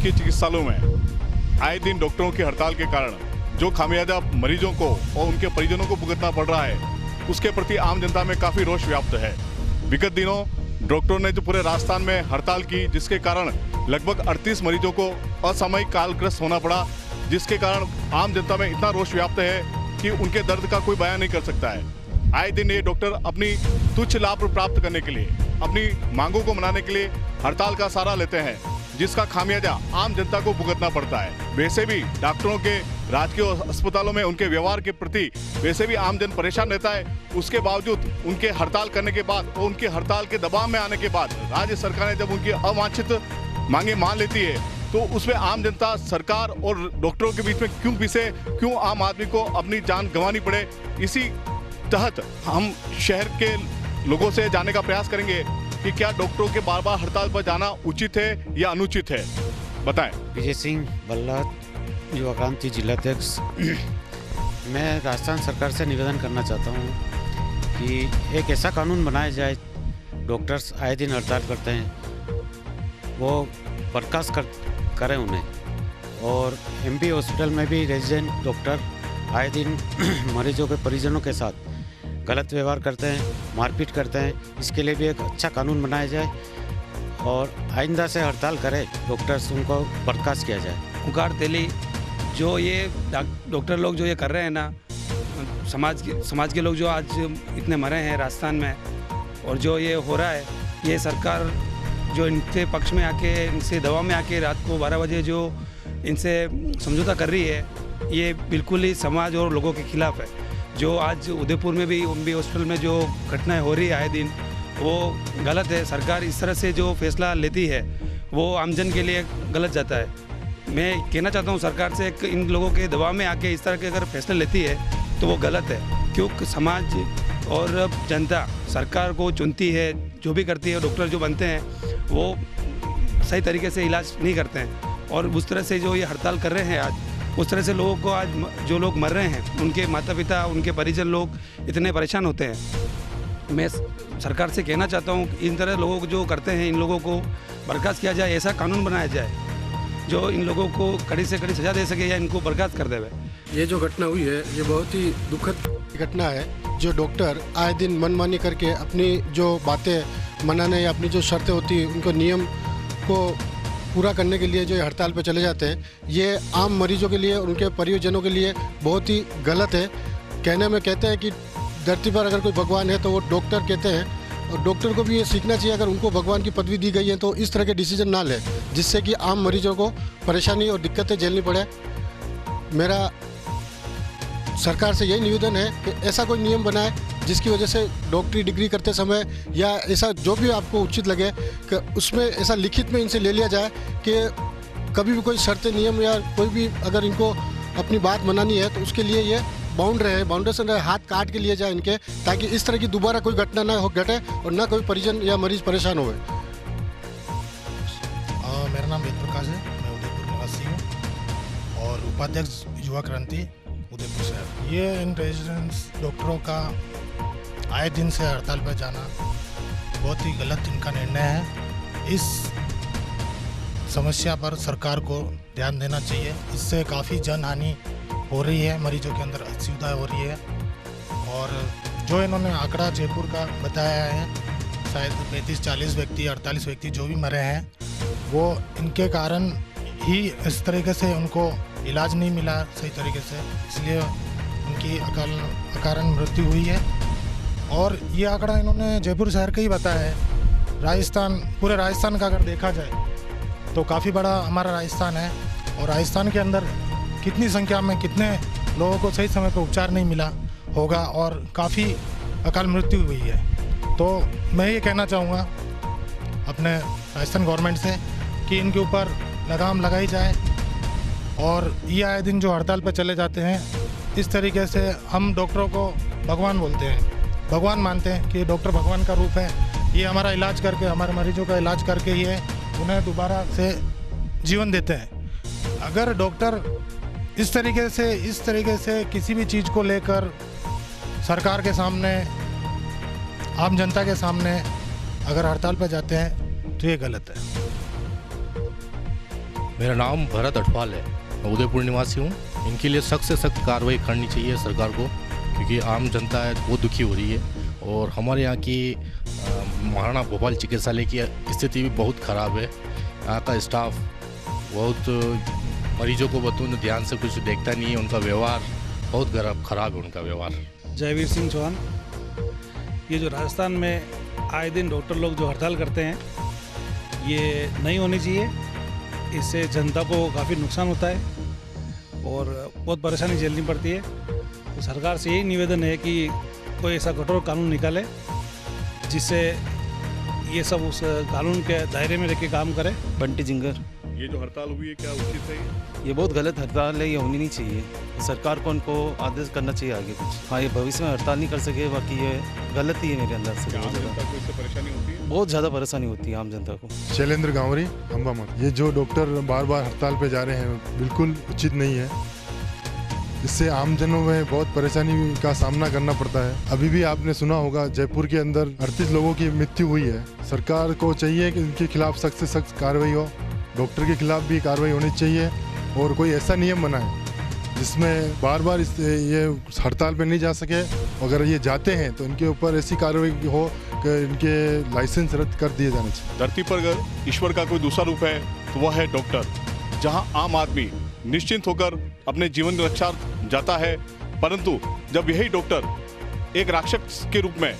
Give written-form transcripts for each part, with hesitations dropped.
शासकीय चिकित्सालयों में आए दिन डॉक्टरों की हड़ताल के कारण जो खामियाजा मरीजों को और उनके परिजनों को भुगतना पड़ रहा है, उसके प्रति आम जनता में काफ़ी रोष व्याप्त है। विगत दिनों डॉक्टरों ने जो पूरे राजस्थान में हड़ताल की, जिसके कारण लगभग 38 मरीजों को असामयिक कालग्रस्त होना पड़ा, जिसके कारण आम जनता में इतना रोष व्याप्त है कि उनके दर्द का कोई बयान नहीं कर सकता है। आए दिन ये डॉक्टर अपनी तुच्छ लाभ प्राप्त करने के लिए, अपनी मांगों को मनाने के लिए हड़ताल का सहारा लेते हैं, जिसका खामियाजा आम जनता को भुगतना पड़ता है। वैसे भी डॉक्टरों के राजकीय अस्पतालों में उनके व्यवहार के प्रति वैसे भी आमजन परेशान रहता है। उसके बावजूद उनके हड़ताल करने के बाद और उनके हड़ताल के दबाव में आने के बाद राज्य सरकार ने जब उनकी अवांछित मांगे मान लेती है, तो उसमें आम जनता सरकार और डॉक्टरों के बीच में क्यों पिसे, क्यों आम आदमी को अपनी जान गंवानी पड़े। इसी तहत हम शहर के लोगों से जानने का प्रयास करेंगे कि क्या डॉक्टरों के बार बार हड़ताल पर जाना उचित है या अनुचित है। बताएं। विजय सिंह बल्ला, युवा क्रांति जिलाध्यक्ष। मैं राजस्थान सरकार से निवेदन करना चाहता हूं कि एक ऐसा कानून बनाया जाए, डॉक्टर्स आए दिन हड़ताल करते हैं, वो बर्खास्त करें उन्हें। और एमपी हॉस्पिटल में भी रेजिडेंट डॉक्टर आए दिन मरीजों के परिजनों के साथ गलत व्यवहार करते हैं, मारपीट करते हैं। इसके लिए भी एक अच्छा कानून बनाया जाए और आइंदा से हड़ताल करें डॉक्टर्स, उनको बर्खास्त किया जाए। उकार तेली जो ये डॉक्टर लोग जो ये कर रहे हैं ना, समाज के लोग जो आज इतने मरे हैं राजस्थान में, और जो ये हो रहा है, ये सरकार जो इनके पक्ष में आके, इनसे दवा में आके रात को 12 बजे जो इनसे समझौता कर रही है, ये बिल्कुल ही समाज और लोगों के खिलाफ है। जो आज उदयपुर में भी एमबी हॉस्पिटल में जो घटनाएं हो रही है आए दिन, वो गलत है। सरकार इस तरह से जो फैसला लेती है वो आमजन के लिए गलत जाता है। मैं कहना चाहता हूँ सरकार से, इन लोगों के दबाव में आके इस तरह के अगर फैसले लेती है तो वो गलत है, क्योंकि समाज और जनता सरकार को चुनती है, जो भी करती है। डॉक्टर जो बनते हैं वो सही तरीके से इलाज नहीं करते हैं, और उस तरह से जो ये हड़ताल कर रहे हैं आज, उस तरह से लोगों को आज जो लोग मर रहे हैं, उनके माता पिता, उनके परिजन लोग इतने परेशान होते हैं। मैं सरकार से कहना चाहता हूँ इन तरह लोगों को जो करते हैं, इन लोगों को बर्खास्त किया जाए, ऐसा कानून बनाया जाए जो इन लोगों को कड़ी से कड़ी सजा दे सके या इनको बर्खास्त कर देवे। ये जो घटना हुई है ये बहुत ही दुखद घटना है। जो डॉक्टर आए दिन मनमानी करके अपनी जो बातें मनाने या अपनी जो शर्तें होती हैं, उनको नियम को पूरा करने के लिए जो हड़ताल पर चले जाते हैं, ये आम मरीजों के लिए और उनके परिजनों के लिए बहुत ही गलत है। कहने में कहते हैं कि धरती पर अगर कोई भगवान है तो वो डॉक्टर कहते हैं, और डॉक्टर को भी ये सीखना चाहिए, अगर उनको भगवान की पदवी दी गई है तो इस तरह के डिसीजन ना ले, जिससे कि आम मरीजों को परेशानी और दिक्कतें झेलनी पड़े। मेरा सरकार से यही निवेदन है कि ऐसा कोई नियम बनाए जिसकी वजह से डॉक्टरी डिग्री करते समय या ऐसा जो भी आपको उचित लगे कि उसमें ऐसा लिखित में इनसे ले लिया जाए कि कभी भी कोई शर्तें नियम या कोई भी अगर इनको अपनी बात मनानी है तो उसके लिए ये बाउंड रहे, बाउंडेशन रहे, हाथ काट के लिए जाए इनके, ताकि इस तरह की दोबारा कोई घटना ना हो घटे और ना कोई परिजन या मरीज परेशान हुए। मेरा नाम वेद प्रकाश है, मैं उदयपुर निवासी हूँ और उपाध्यक्ष युवा क्रांति उदयपुर शहर। ये इन रेजिडेंस डॉक्टरों का आए दिन से हड़ताल पर जाना बहुत ही गलत इनका निर्णय है। इस समस्या पर सरकार को ध्यान देना चाहिए। इससे काफ़ी जन हानि हो रही है, मरीजों के अंदर असुविधा हो रही है। और जो इन्होंने आंकड़ा जयपुर का बताया है, शायद 35-40 व्यक्ति, 48 व्यक्ति जो भी मरे हैं, वो इनके कारण ही इस तरीके से उनको इलाज नहीं मिला सही तरीके से, इसलिए उनकी अकारण मृत्यु हुई है। और ये आंकड़ा इन्होंने जयपुर शहर का ही बताया है। राजस्थान, पूरे राजस्थान का अगर देखा जाए तो काफ़ी बड़ा हमारा राजस्थान है, और राजस्थान के अंदर कितनी संख्या में कितने लोगों को सही समय पर उपचार नहीं मिला होगा और काफ़ी अकाल मृत्यु हुई है। तो मैं ये कहना चाहूँगा अपने राजस्थान गवर्नमेंट से कि इनके ऊपर लगाम लगाई जाए, और ये आए दिन जो हड़ताल पर चले जाते हैं, इस तरीके से हम डॉक्टरों को भगवान बोलते हैं, भगवान मानते हैं कि डॉक्टर भगवान का रूप है। ये हमारा इलाज करके, हमारे मरीजों का इलाज करके ये उन्हें दोबारा से जीवन देते हैं। अगर डॉक्टर इस तरीके से किसी भी चीज़ को लेकर सरकार के सामने, आम जनता के सामने अगर हड़ताल पर जाते हैं तो ये गलत है। मेरा नाम भरत अठवाल है, मैं उदयपुर निवासी हूँ। इनके लिए सख्त से सख्त कार्रवाई करनी चाहिए सरकार को, क्योंकि आम जनता है वो दुखी हो रही है। और हमारे यहाँ की महाराणा भोपाल चिकित्सालय की स्थिति भी बहुत ख़राब है। यहाँ का स्टाफ बहुत मरीजों को बतून ध्यान से कुछ देखता नहीं है, उनका व्यवहार बहुत ख़राब है उनका व्यवहार। जयवीर सिंह चौहान। ये जो राजस्थान में आए दिन डॉक्टर लोग जो हड़ताल करते हैं, ये नहीं होनी चाहिए। इससे जनता को काफ़ी नुकसान होता है और बहुत परेशानी झेलनी पड़ती है। तो सरकार से यही निवेदन है कि कोई ऐसा कठोर कानून निकाले जिससे ये सब उस कानून के दायरे में रह के काम करे। बंटी जिंगर। ये जो हड़ताल हुई है क्या उचित है? ये बहुत गलत हड़ताल है, ये होनी नहीं चाहिए। सरकार को इनको आदेश करना चाहिए आगे कुछ। हाँ, ये भविष्य में हड़ताल नहीं कर सके, बाकी ये गलत ही है मेरे अंदर से। आम जनता को इससे परेशानी होती है? बहुत ज़्यादा परेशानी होती है आम जनता को। शैलेंद्र गांवरी, अम्बामठ। ये जो डॉक्टर बार बार हड़ताल पे जा रहे हैं बिल्कुल उचित नहीं है। इससे आमजनों में बहुत परेशानी का सामना करना पड़ता है। अभी भी आपने सुना होगा जयपुर के अंदर 38 लोगों की मृत्यु हुई है। सरकार को चाहिए कि इनके खिलाफ सख्त से सख्त कार्रवाई हो, डॉक्टर के खिलाफ भी कार्रवाई होनी चाहिए और कोई ऐसा नियम बनाए जिसमें बार बार ये हड़ताल पे नहीं जा सके। अगर ये जाते हैं तो इनके ऊपर ऐसी कार्रवाई हो कि इनके लाइसेंस रद्द कर दिए जाने चाहिए। धरती पर अगर ईश्वर का कोई दूसरा रूप है तो वह है डॉक्टर। जहां आम आदमी निश्चिंत होकर अपने जीवन की रक्षा जाता है, परंतु जब यही डॉक्टर एक राक्षस के रूप में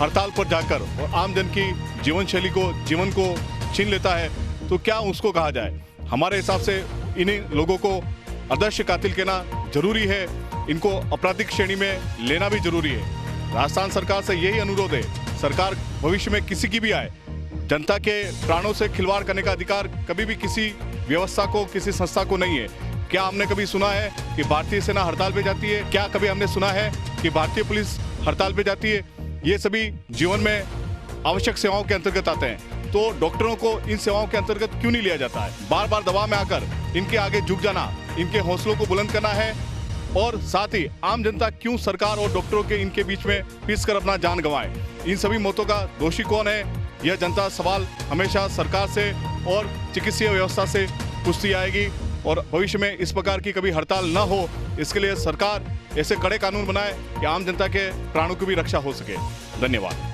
हड़ताल पर जाकर और आम जन की जीवन शैली को, जीवन को छीन लेता है, तो क्या उसको कहा जाए? हमारे हिसाब से इन्हीं लोगों को आदर्श कातिल कहना जरूरी है, इनको आपराधिक श्रेणी में लेना भी जरूरी है। राजस्थान सरकार से यही अनुरोध है, सरकार भविष्य में किसी की भी आए, जनता के प्राणों से खिलवाड़ करने का अधिकार कभी भी किसी व्यवस्था को, किसी संस्था को नहीं है। क्या हमने कभी सुना है कि भारतीय सेना हड़ताल पे जाती है? क्या कभी हमने सुना है कि भारतीय पुलिस हड़ताल पे जाती है? ये सभी जीवन में आवश्यक सेवाओं के अंतर्गत आते हैं, तो डॉक्टरों को इन सेवाओं के अंतर्गत क्यों नहीं लिया जाता है? बार बार दबाव में आकर इनके आगे झुक जाना, इनके हौसलों को बुलंद करना है, और साथ ही आम जनता क्यों सरकार और डॉक्टरों के इनके बीच में पिस कर अपना जान गंवाए? इन सभी मौतों का दोषी कौन है? यह जनता सवाल हमेशा सरकार से और चिकित्सीय व्यवस्था से पूछती आएगी, और भविष्य में इस प्रकार की कभी हड़ताल न हो, इसके लिए सरकार ऐसे कड़े कानून बनाए कि आम जनता के प्राणों की भी रक्षा हो सके। धन्यवाद।